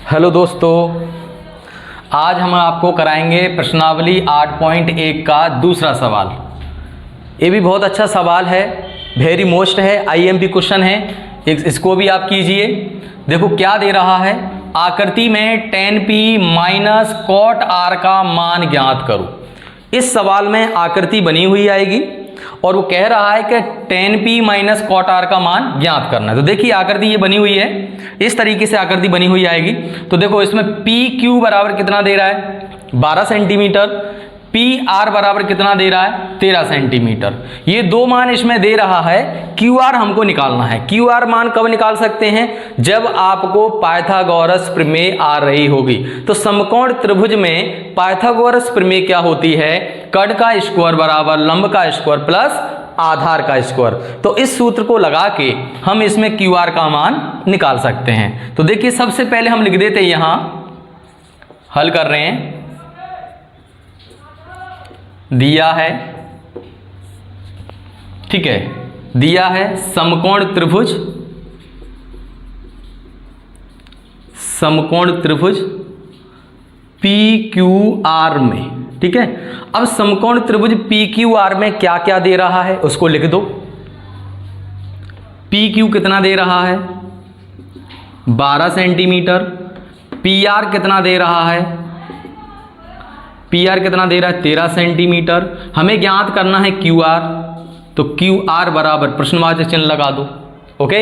Hello दोस्तों, आज हम आपको कराएंगे प्रश्नावली 8.1 का दूसरा सवाल। ये भी बहुत अच्छा सवाल है, वेरी मोस्ट है, आईएमपी क्वेश्चन है। इसको भी आप कीजिए। देखो क्या दे रहा है, आकृति में tan p minus cot r का मान ज्ञात करो। इस सवाल में आकृति बनी हुई आएगी और वो कह रहा है कि tan p minus cot r का मान ज्ञात करना है। तो देखिए आकृति ये बनी हुई है, इस तरीके से आकृति बनी हुई आएगी। तो देखो इसमें पी क्यू बराबर कितना दे रहा है, 12 सेंटीमीटर। पी आर बराबर कितना दे रहा है, 13 सेंटीमीटर। ये दो मान इसमें दे रहा है। क्यू आर हमको निकालना है। क्यू आर मान कब निकाल सकते हैं, जब आपको पाइथागोरस प्रमेय आ रही होगी। तो समकोण त्रिभुज में पाइथागोरस प्रमेय क्या होती है, कर्ण का स्क्वायर बराबर लंब का स्क्वायर प्लस आधार का स्क्वायर। तो इस सूत्र को लगा के हम इसमें क्यू आर का मान निकाल सकते हैं। तो देखिए सबसे पहले हम लिख देते हैं, यहां हल कर रहे हैं, दिया है, ठीक है, दिया है समकोण त्रिभुज, समकोण त्रिभुज पी क्यू आर में, ठीक है। अब समकोण त्रिभुज पी क्यू आर में क्या क्या दे रहा है उसको लिख दो। पी क्यू कितना दे रहा है, 12 सेंटीमीटर। पी आर कितना दे रहा है, पी आर कितना दे रहा है, 13 सेंटीमीटर। हमें ज्ञात करना है क्यू आर, तो क्यू आर बराबर प्रश्नवाचक चिन्ह लगा दो। ओके,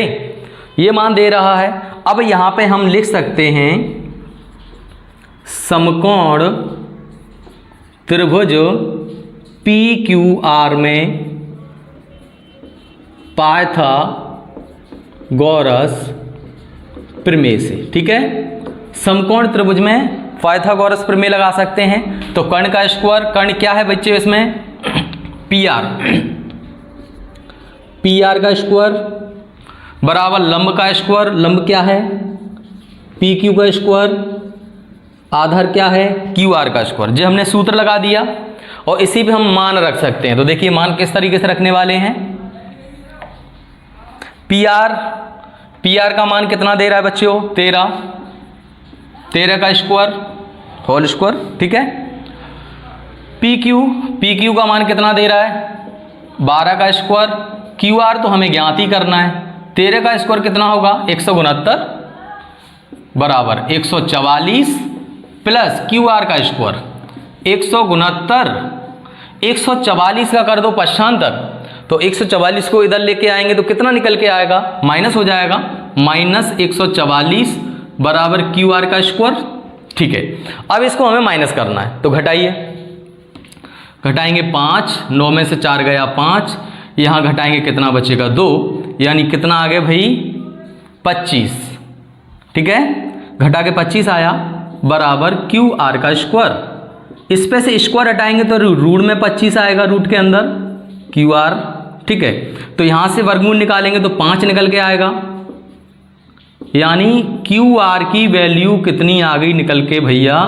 ये मान दे रहा है। अब यहां पे हम लिख सकते हैं समकोण त्रिभुज पी क्यू आर में पाइथागोरस प्रमेय से, ठीक है। समकोण त्रिभुज में पाइथागोरस प्रमेय लगा सकते हैं। तो कर्ण का स्क्वायर, कर्ण क्या है बच्चे इसमें, पी आर, पी आर का स्क्वायर बराबर लंब का स्क्वायर, लंब क्या है, पी क्यू का स्क्वायर, आधार क्या है, क्यू आर का स्क्वायर। जो हमने सूत्र लगा दिया और इसी पे हम मान रख सकते हैं। तो देखिए मान किस तरीके से रखने वाले हैं, पी आर, पी आर का मान कितना दे रहा है बच्चों, 13 का स्क्वायर होल स्क्वायर, ठीक है। पी क्यू, पी क्यू का मान कितना दे रहा है, 12 का स्क्वायर। क्यू आर तो हमें ज्ञात ही करना है, 13 का स्क्वायर कितना होगा, 169 बराबर 144 प्लस क्यू आर का स्क्वायर 169, 144 का कर दो पक्षांतर। तो 144 को इधर लेके आएंगे तो कितना निकल के आएगा, माइनस हो जाएगा, माइनस 144 बराबर क्यू आर का स्क्वायर, ठीक है। अब इसको हमें माइनस करना है, तो घटाइए, घटाएंगे 5, 9 में से 4 गया 5, यहां घटाएंगे कितना बचेगा 2, यानी कितना आ गया भाई 25, ठीक है। घटा के 25 आया बराबर क्यू आर का स्क्वायर। इस पे से स्क्वायर हटाएंगे तो रूट में 25 आएगा, रूट के अंदर क्यू आर, ठीक है। तो यहां से वर्गमूल निकालेंगे तो 5 निकल के आएगा, यानी क्यू आर की वैल्यू कितनी आ गई निकल के भैया,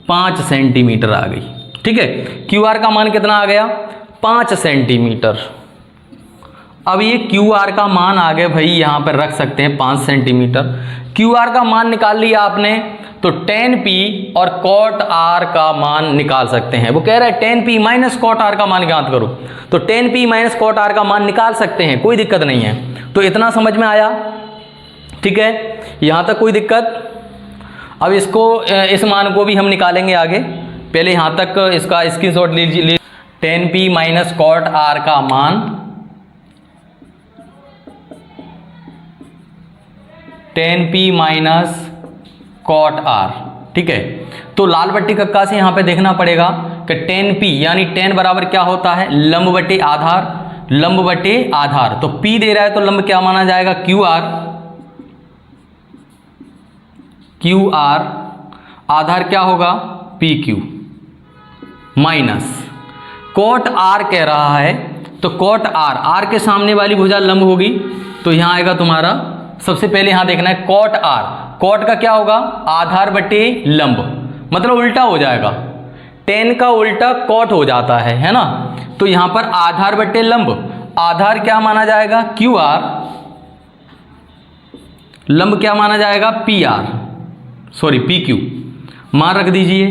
5 सेंटीमीटर आ गई, ठीक है। क्यू आर का मान कितना आ गया, 5 सेंटीमीटर। अब ये क्यू आर का मान आ गया भाई, यहां पर रख सकते हैं 5 सेंटीमीटर। क्यू आर का मान निकाल लिया आपने, तो tan p और cot r का मान निकाल सकते हैं। वो कह रहा है tan p minus cot r का मान ज्ञात करो, तो tan p minus cot r का मान निकाल सकते हैं, कोई दिक्कत नहीं है। तो इतना समझ में आया, ठीक है, यहां तक कोई दिक्कत। अब इसको, इस मान को भी हम निकालेंगे आगे, पहले यहां तक इसका स्क्रीनशॉट लीजिए। tan p minus cot r का मान, tan p minus cot r, ठीक है। तो लाल बट्टी कक्का से यहां पे देखना पड़ेगा कि tan p यानी tan बराबर क्या होता है, लंब बटे आधार, लंब बटे आधार। तो p दे रहा है तो लंब क्या माना जाएगा, क्यू आर, क्यू आर, आधार क्या होगा, P Q, minus cot r कह रहा है, तो cot r, r के सामने वाली भुजा लंब होगी, तो यहां आएगा तुम्हारा, सबसे पहले यहां देखना है cot r, cot का क्या होगा, आधार बटे लंब, मतलब उल्टा हो जाएगा, tan का उल्टा cot हो जाता है ना। तो यहां पर आधार बटे लंब, आधार क्या माना जाएगा, क्यू आर, लंब क्या माना जाएगा, P R, sorry P Q मान रख दीजिए।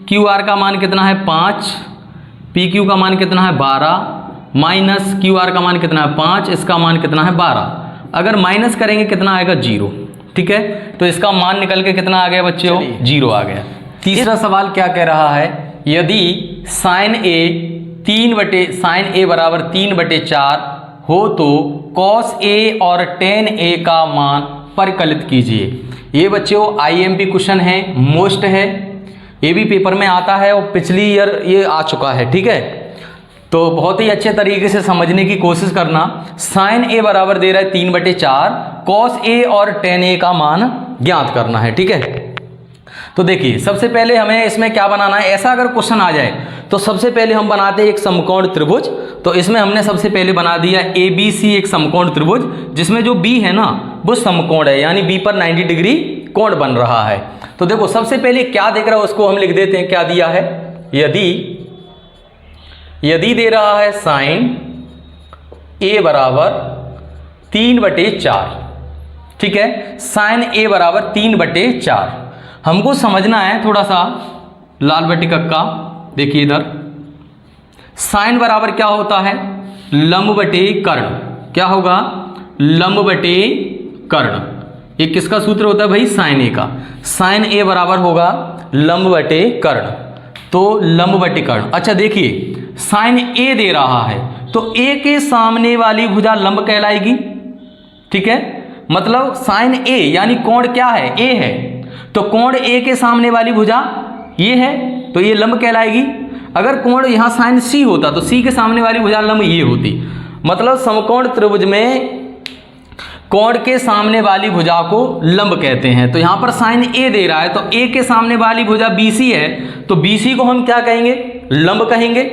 क्यू आर का मान कितना है 5, पी क्यू का मान कितना है 12, माइनस क्यू आर का मान कितना है 5, इसका मान कितना है 12। अगर माइनस करेंगे कितना आएगा 0। ठीक है, तो इसका मान निकल के कितना आ गया बच्चों 0 आ गया। तीसरा सवाल क्या कह रहा है, यदि साइन ए बराबर 3/4 हो तो कॉस ए और टेन ए का मान परिकलित कीजिए। ये बच्चों आईएमपी क्वेश्चन है, मोस्ट है, ये भी पेपर में आता है और पिछली ईयर ये आ चुका है। ठीक है, तो बहुत ही अच्छे तरीके से समझने की कोशिश करना। साइन ए बराबर दे रहा है 3/4, कॉस ए और टेन ए का मान ज्ञात करना है। ठीक है, तो देखिए सबसे पहले हमें इसमें क्या बनाना है, ऐसा अगर क्वेश्चन आ जाए तो सबसे पहले हम बनाते हैं एक समकोण त्रिभुज। तो इसमें हमने सबसे पहले बना दिया ABC एक समकोण त्रिभुज, जिसमें जो B है ना वो समकोण है, यानी B पर 90 डिग्री कोण बन रहा है। तो देखो सबसे पहले क्या देख रहा है उसको हम लिख देते हैं, क्या दिया है, यदि दे रहा है साइन A बराबर 3/4। ठीक है, साइन A बराबर 3/4। हमको समझना है थोड़ा सा लाल बट्टी कक्का, देखिए इधर साइन बराबर क्या होता है, लंब बटे कर्ण। क्या होगा, लंब बटे कर्ण। ये किसका सूत्र होता है भाई, साइन ए का। साइन ए बराबर होगा लंब बटे कर्ण, तो लंब बटे कर्ण। अच्छा देखिए साइन ए दे रहा है तो ए के सामने वाली भुजा लंब कहलाएगी। ठीक है, मतलब साइन ए यानी कोण क्या है, ए है, तो कोण ए के सामने वाली भुजा ये है, तो ये लंब कहलाएगी। अगर कोण यहाँ साइन सी होता तो सी के सामने वाली भुजा लंब ये होती। मतलब समकोण त्रिभुज में कोण के सामने वाली भुजा को लंब कहते हैं। तो यहाँ पर साइन ए दे रहा है तो ए के सामने वाली भुजा BC है, तो BC को हम क्या कहेंगे, लंब कहेंगे।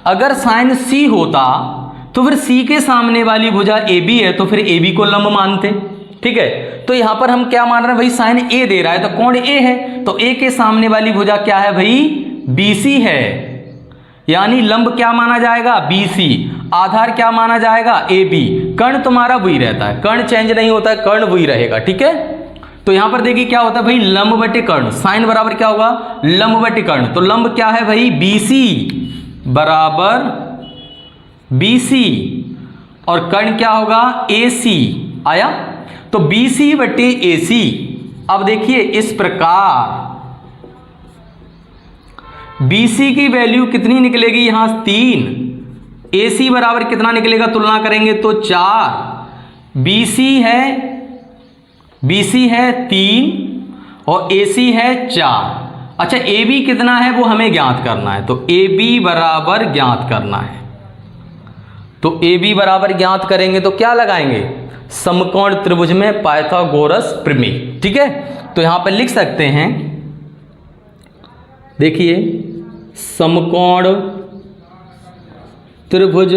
अगर साइन सी होता तो फिर सी के सामने वाली भुजा AB है, तो फिर AB को लंब मानते। ठीक है, तो यहाँ पर हम क्या मान रहे हैं भाई, साइन ए दे रहा है तो कोण ए है, तो ए के सामने वाली भुजा क्या है भाई, BC है, यानी लंब क्या माना जाएगा, BC। आधार क्या माना जाएगा, AB। कर्ण तुम्हारा वही रहता है, कर्ण चेंज नहीं होता है, कर्ण वही रहेगा। ठीक है, तो यहां पर देखिए क्या होता है भाई, लंब बटे कर्ण। साइन बराबर क्या होगा, लंब बटे कर्ण। तो लंब क्या है भाई, BC बराबर BC, और कर्ण क्या होगा, AC। आया, तो BC बटे AC। अब देखिए इस प्रकार BC की वैल्यू कितनी निकलेगी, यहां 3, AC बराबर कितना निकलेगा, तुलना करेंगे तो 4। BC है 3 और AC है 4। अच्छा AB कितना है वो हमें ज्ञात करना है, तो AB बराबर ज्ञात करना है। तो AB बराबर ज्ञात करेंगे तो क्या लगाएंगे, समकोण त्रिभुज में पाइथागोरस प्रमेय। ठीक है, तो यहां पर लिख सकते हैं, देखिए समकोण त्रिभुज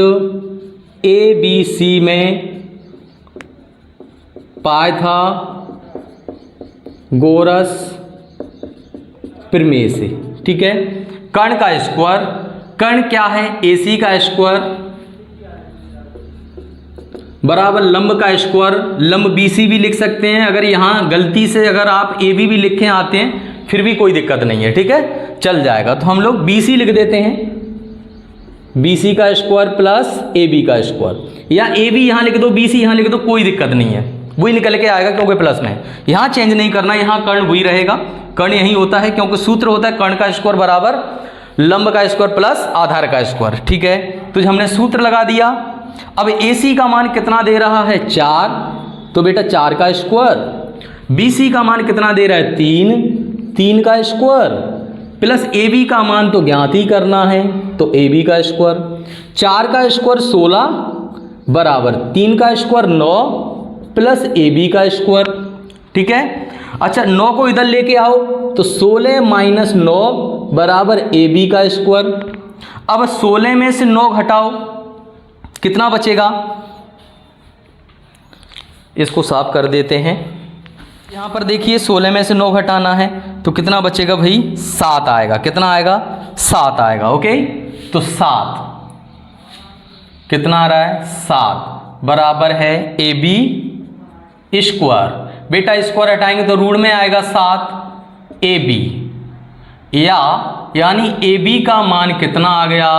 ABC में पाइथागोरस प्रमेय से। ठीक है, कर्ण का स्क्वायर, कर्ण क्या है, AC का स्क्वायर बराबर लंब का स्क्वायर। लंब BC भी लिख सकते हैं, अगर यहाँ गलती से अगर आप AB भी लिखे आते हैं फिर भी कोई दिक्कत नहीं है। ठीक है, चल जाएगा। तो हम लोग BC लिख देते हैं, BC का स्क्वायर प्लस AB का स्क्वायर, या AB यहाँ लिख दो, BC यहाँ लिख दो, कोई दिक्कत नहीं है, वही निकल के आएगा क्योंकि प्लस में है। यहाँ चेंज नहीं करना, यहाँ कर्ण वही रहेगा, कर्ण यही होता है क्योंकि सूत्र होता है कर्ण का स्क्वायर बराबर लंब का स्क्वायर प्लस आधार का स्क्वायर। ठीक है, तो हमने सूत्र लगा दिया। अब AC का मान कितना दे रहा है, 4, तो बेटा 4 का स्क्वायर। BC का मान कितना दे रहा है, 3 का स्क्वायर, प्लस AB का मान तो ज्ञात ही करना है, तो AB का स्क्वायर। 4 का स्क्वायर 16 बराबर 3 का स्क्वायर 9 प्लस AB का स्क्वायर। ठीक है, अच्छा 9 को इधर लेके आओ, तो 16 माइनस 9 बराबर AB का स्क्वायर। अब 16 में से 9 घटाओ, कितना बचेगा, इसको साफ कर देते हैं। यहाँ पर देखिए 16 में से 9 घटाना है तो कितना बचेगा भाई, 7 आएगा। कितना आएगा, 7 आएगा। ओके, तो 7 कितना आ रहा है, 7 बराबर है AB स्क्वायर। बेटा स्क्वायर हटाएंगे तो ऋण में आएगा 7, ए बी, यानी ए बी का मान कितना आ गया,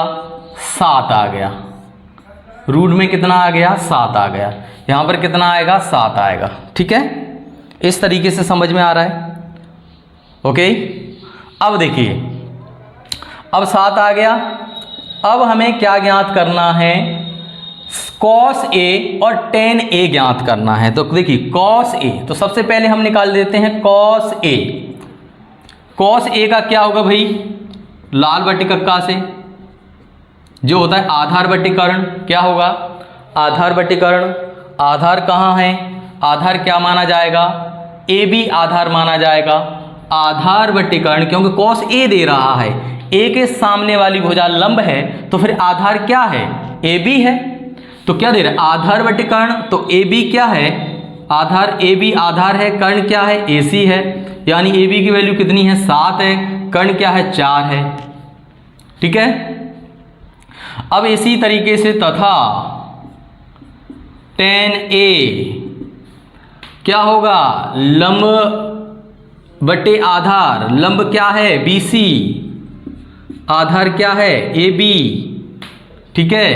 7 आ गया। रूट में कितना आ गया, 7 आ गया। यहाँ पर कितना आएगा, 7 आएगा। ठीक है, इस तरीके से समझ में आ रहा है। ओके, अब देखिए, अब 7 आ गया। अब हमें क्या ज्ञात करना है, cos a और tan a ज्ञात करना है। तो देखिए cos a, तो सबसे पहले हम निकाल देते हैं cos a। cos a का क्या होगा भाई, लाल बट्टी कक्का से जो होता है आधार बट्टी कर्ण, क्या होगा, आधार बट्टी कर्ण। आधार कहाँ है, आधार क्या माना जाएगा, ए बी आधार माना जाएगा। आधार बट्टी कर्ण, क्योंकि cos a दे रहा है, a के सामने वाली भुजा लंब है, तो फिर आधार क्या है, ए बी है। तो क्या दे रहा है, आधार बट्टी कर्ण, तो ए बी क्या है, आधार, ए बी आधार है, कर्ण क्या है, ए सी है, यानी ए बी की वैल्यू कितनी है, 7 है, कर्ण क्या है, 4 है। ठीक है, अब इसी तरीके से तथा tan a क्या होगा, लंब बटे आधार, लंब क्या है, बी सी, आधार क्या है, ए बी। ठीक है,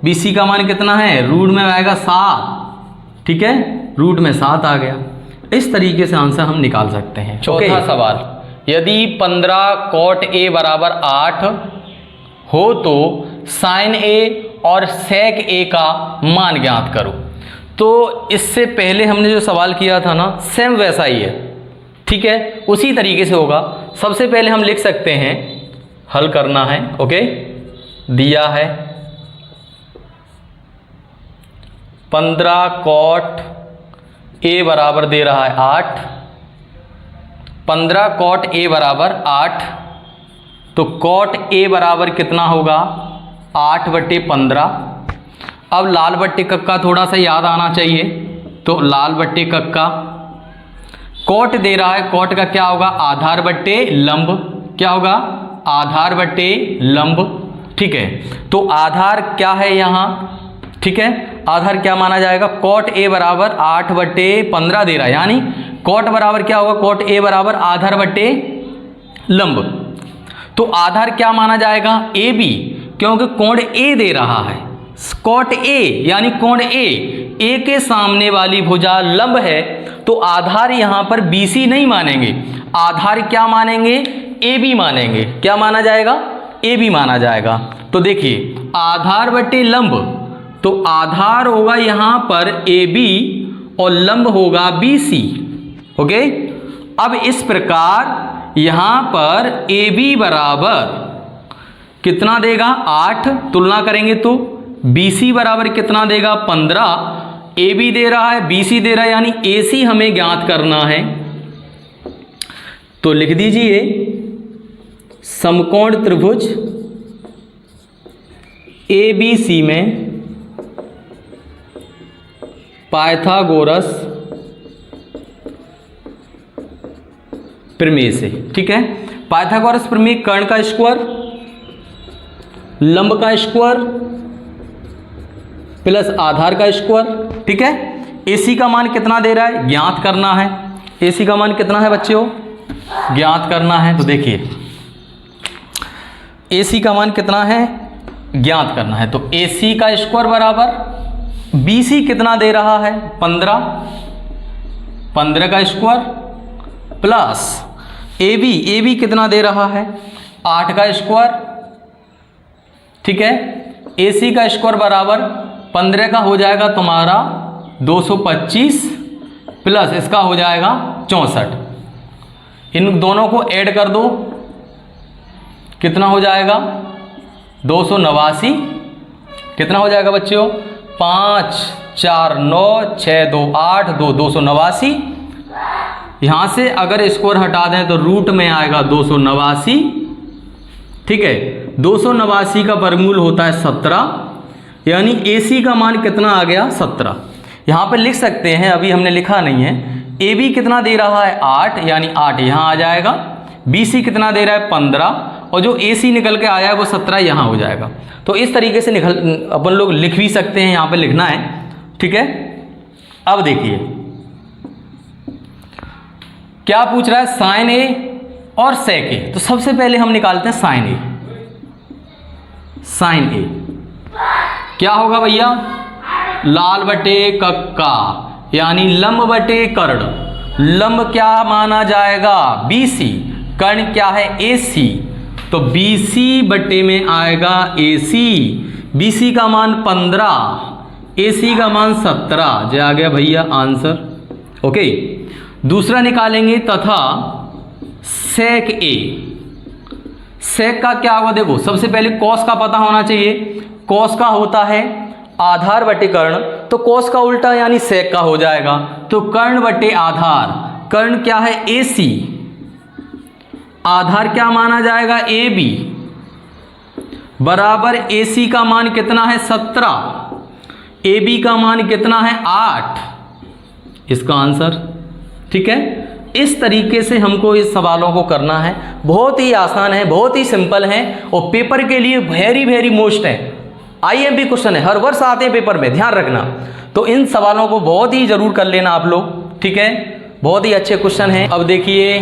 बी सी का मान कितना है, रूट में आएगा 7। ठीक है, रूट में 7 आ गया। इस तरीके से आंसर हम निकाल सकते हैं। चौथा सवाल, यदि 15 cot a बराबर 8 हो तो sin a और sec a का मान ज्ञात करो। तो इससे पहले हमने जो सवाल किया था ना, सेम वैसा ही है। ठीक है, उसी तरीके से होगा। सबसे पहले हम लिख सकते हैं, हल करना है। ओके, दिया है 15 cot a बराबर दे रहा है 8, 15 cot a बराबर 8, तो cot a बराबर कितना होगा, 8/15। अब लाल बट्टी कक्का थोड़ा सा याद आना चाहिए, तो लाल बट्टी कक्का, cot दे रहा है, cot का क्या होगा, आधार बट्टे लंब, क्या होगा, आधार बट्टे लंब। ठीक है, तो आधार क्या है यहाँ, ठीक है, आधार क्या माना जाएगा, cot a बराबर 8/15 दे रहा है, यानी cot बराबर क्या होगा, cot a बराबर आधार बट्टे लंब। तो आधार क्या माना जाएगा, ए बी, क्योंकि कोण a दे रहा है, cot a यानी कोण a के सामने वाली भुजा लंब है, तो आधार यहाँ पर BC नहीं मानेंगे, आधार क्या मानेंगे, AB मानेंगे। क्या माना जाएगा, AB माना जाएगा। तो देखिए आधार बट्टे लंब, तो आधार होगा यहाँ पर AB और लंब होगा BC। ओके, अब इस प्रकार यहाँ पर AB बराबर कितना देगा, 8, तुलना करेंगे तो BC बराबर कितना देगा, 15। AB दे रहा है, BC दे रहा है, यानी AC हमें ज्ञात करना है। तो लिख दीजिए समकोण त्रिभुज ABC में पाइथागोरस प्रमेय से। ठीक है, पाइथागोरस प्रमेय कर्ण का स्क्वायर, लंब का स्क्वायर प्लस आधार का स्क्वायर। ठीक है, AC का मान कितना दे रहा है, ज्ञात करना है। AC का मान कितना है बच्चों, ज्ञात करना है। तो देखिए AC का मान कितना है, ज्ञात करना है। तो AC का स्क्वायर बराबर BC कितना दे रहा है, 15, 15 का स्क्वायर प्लस AB कितना दे रहा है, 8 का स्क्वायर। ठीक है, AC का स्क्वायर बराबर 15 का हो जाएगा तुम्हारा 225 प्लस इसका हो जाएगा 64। इन दोनों को ऐड कर दो, कितना हो जाएगा, 289। कितना हो जाएगा बच्चों, 5 4 9 6 2 8 2 289। यहाँ से अगर स्क्वायर हटा दें तो रूट में आएगा 289। ठीक है, 289 का वर्गमूल होता है 17, यानी AC का मान कितना आ गया, 17। यहाँ पर लिख सकते हैं, अभी हमने लिखा नहीं है, AB कितना दे रहा है 8, यानी 8 यहाँ आ जाएगा। BC कितना दे रहा है 15, और जो AC निकल के आया है वो 17 यहाँ हो जाएगा। तो इस तरीके से अपन लोग लिख भी सकते हैं, यहाँ पे लिखना है। ठीक है, अब देखिए क्या पूछ रहा है, sin A और सेक ए। तो सबसे पहले हम निकालते हैं साइन ए। साइन ए क्या होगा भैया, लाल बटे कक्का यानी लंब बटे कर्ण। लंब क्या माना जाएगा, BC, कर्ण क्या है AC, तो BC बटे में आएगा AC। BC का मान 15, AC का मान 17, जो आ गया भैया आंसर। ओके, दूसरा निकालेंगे तथा सेक ए। सेक का क्या होगा, देखो सबसे पहले कॉस का पता होना चाहिए। कॉस का होता है आधार बटे कर्ण, तो कॉस का उल्टा यानी सेक का हो जाएगा, तो कर्ण बटे आधार। कर्ण क्या है AC, आधार क्या माना जाएगा AB, बराबर AC का मान कितना है 17, AB का मान कितना है 8, इसका आंसर। ठीक है, इस तरीके से हमको इस सवालों को करना है। बहुत ही आसान है, बहुत ही सिंपल है और पेपर के लिए वेरी वेरी मोस्ट है। IMP क्वेश्चन है, हर वर्ष आते हैं पेपर में, ध्यान रखना। तो इन सवालों को बहुत ही जरूर कर लेना आप लोग। ठीक है, बहुत ही अच्छे क्वेश्चन हैं। अब देखिए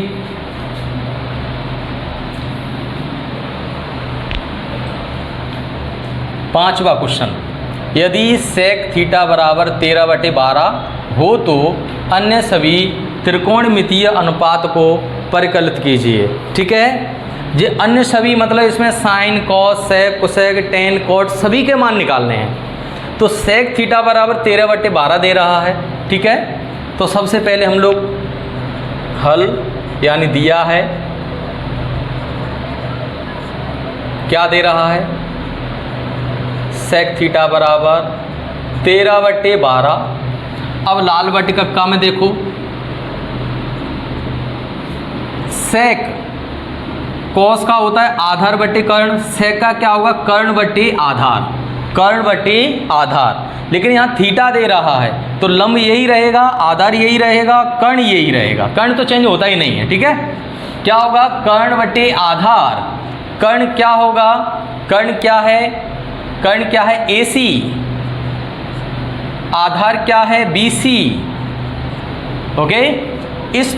पांचवा क्वेश्चन, यदि सेक थीटा बराबर 13/12 हो तो अन्य सभी त्रिकोणमितीय अनुपात को परिकलित कीजिए। ठीक है, ये अन्य सभी मतलब इसमें साइन, कॉस, सेक, कोसेक, टेन, कोट सभी के मान निकालने हैं। तो सेक थीटा बराबर 13/12 दे रहा है। ठीक है, तो सबसे पहले हम लोग हल यानी दिया है, क्या दे रहा है, सेक थीटा बराबर 13/12। अब लाल बटे कक्का में देखो, सेक कॉस का होता है आधार बटे कर्ण, सेक का क्या होगा कर्ण बटे आधार, कर्ण बटे आधार। लेकिन यहाँ थीटा दे रहा है तो लंब यही रहेगा, आधार यही रहेगा, कर्ण यही रहेगा, कर्ण तो चेंज होता ही नहीं है। ठीक है, क्या होगा कर्ण बटे आधार। कर्ण क्या होगा, कर्ण क्या है, कर्ण क्या है AC, आधार क्या है BC। ओके, इस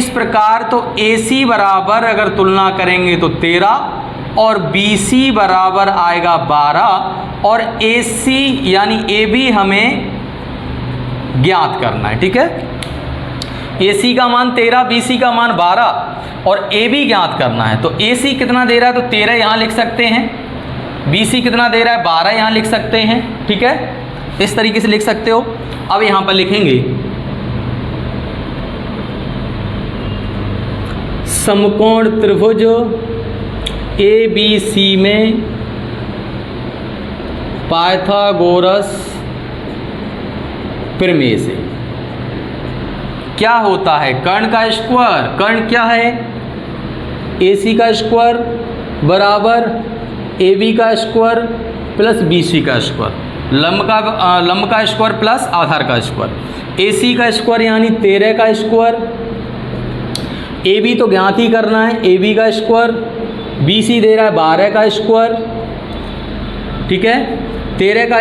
प्रकार तो AC बराबर अगर तुलना करेंगे तो 13 और BC बराबर आएगा 12 और AC यानी AB हमें ज्ञात करना है। ठीक है, AC का मान 13, BC का मान 12 और AB ज्ञात करना है। तो AC कितना दे रहा है, तो 13 यहाँ लिख सकते हैं, BC कितना दे रहा है 12 यहाँ लिख सकते हैं। ठीक है, इस तरीके से लिख सकते हो। अब यहाँ पर लिखेंगे समकोण त्रिभुज ABC में पाइथागोरस प्रमेय से क्या होता है, कर्ण का स्क्वायर, कर्ण क्या है AC का स्क्वायर बराबर AB का स्क्वायर प्लस BC का स्क्वायर, लंब का स्क्वायर प्लस आधार का स्क्वायर। AC का स्क्वायर यानी 13 का स्क्वायर, AB तो ज्ञात ही करना है, AB का स्क्वायर, BC दे रहा है 12 का स्क्वायर। ठीक है, 13 का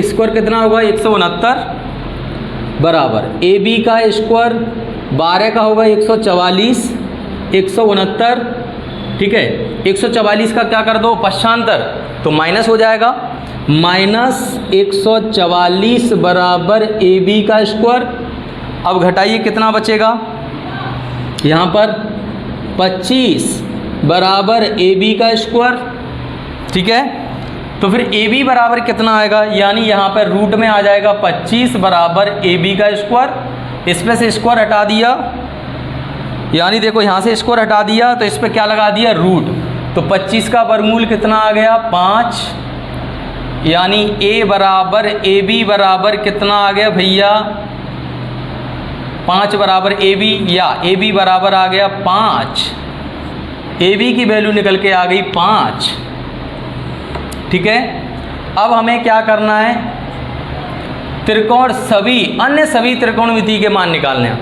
स्क्वायर कितना होगा 169 बराबर AB का स्क्वायर 12 का होगा 144, 169। ठीक है, 144 का क्या कर दो पश्चांतर, तो माइनस हो जाएगा, -144 बराबर AB का स्क्वायर। अब घटाइए कितना बचेगा, यहाँ पर 25 बराबर AB का स्क्वायर। ठीक है, तो फिर AB बराबर कितना आएगा, यानी यहाँ पर रूट में आ जाएगा 25 बराबर AB का स्क्वायर। इसमें से स्क्वायर हटा दिया, यानी देखो यहाँ से स्क्वायर हटा दिया तो इस पर क्या लगा दिया रूट, तो 25 का वर्गमूल कितना आ गया 5, यानी A बराबर AB बराबर कितना आ गया भैया 5 बराबर AB, या AB बराबर आ गया 5, AB की वैल्यू निकल के आ गई 5। ठीक है, अब हमें क्या करना है, त्रिकोण सभी अन्य सभी त्रिकोणमिति के मान निकालने हैं।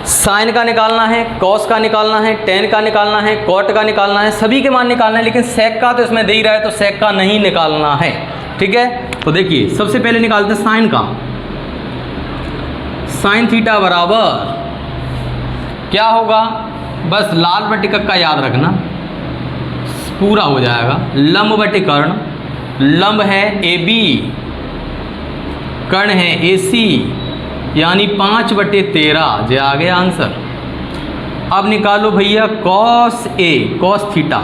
साइन का निकालना है, कॉस का निकालना है, टेन का निकालना है, कॉट का निकालना है, सभी के मान निकालना है। लेकिन सेक का तो इसमें दे ही रहा है तो सेक का नहीं निकालना है। ठीक है, तो देखिए सबसे पहले निकालते हैं साइन का। साइन थीटा बराबर क्या होगा, बस लाल बटे कक्का याद रखना, पूरा हो जाएगा। लंब बटे कर्ण, लंब है AB, कर्ण है AC, यानी 5/13 जे आ गया आंसर। अब निकालो भैया cos A, cos theta,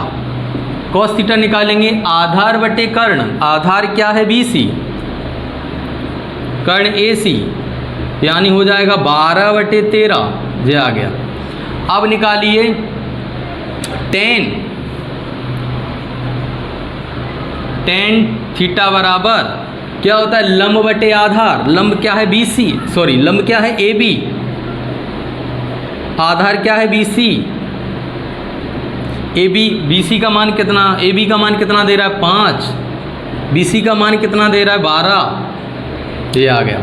cos theta निकालेंगे आधार बटे कर्ण, आधार क्या है BC, कर्ण AC, यानी हो जाएगा 12/13 जे आ गया। अब निकालिए टेन, टेन थीटा बराबर क्या होता है, लंब बटे आधार, लंब क्या है BC, सॉरी लंब क्या है AB, आधार क्या है BC, AB, BC का मान कितना, AB का मान कितना दे रहा है 5, BC का मान कितना दे रहा है 12, ये आ गया।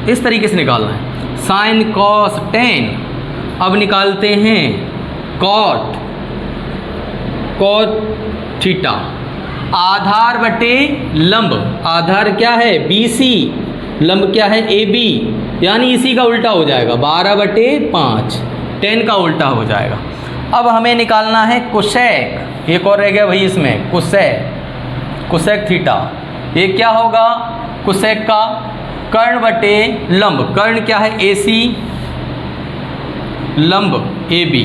इस तरीके से निकालना है। Sine cos tan. अब निकालते हैं कॉट, कॉट थीटा, आधार बटे लंब, आधार क्या है BC, लंब क्या है AB, यानी इसी का उल्टा हो जाएगा 12/5, 10 का उल्टा हो जाएगा। अब हमें निकालना है कोसेक, एक और रह गया भाई इसमें, कोसेक, कोसेक थीटा। ये क्या होगा कोसेक का, कर्ण बटे लंब, कर्ण क्या है AC, लंब AB,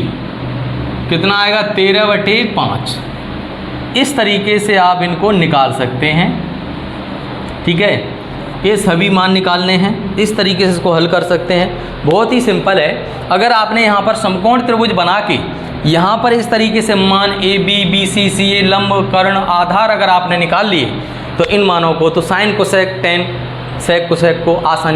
कितना आएगा 13/5। इस तरीके से आप इनको निकाल सकते हैं, ठीक है। ये सभी मान निकालने हैं, इस तरीके से इसको हल कर सकते हैं, बहुत ही सिंपल है। अगर आपने यहाँ पर समकोण त्रिभुज बना के यहाँ पर इस तरीके से मान AB, BC, CA, लंब, कर्ण, आधार अगर आपने निकाल लिए तो इन मानों को तो sine cosec tan sec cosec को आसानी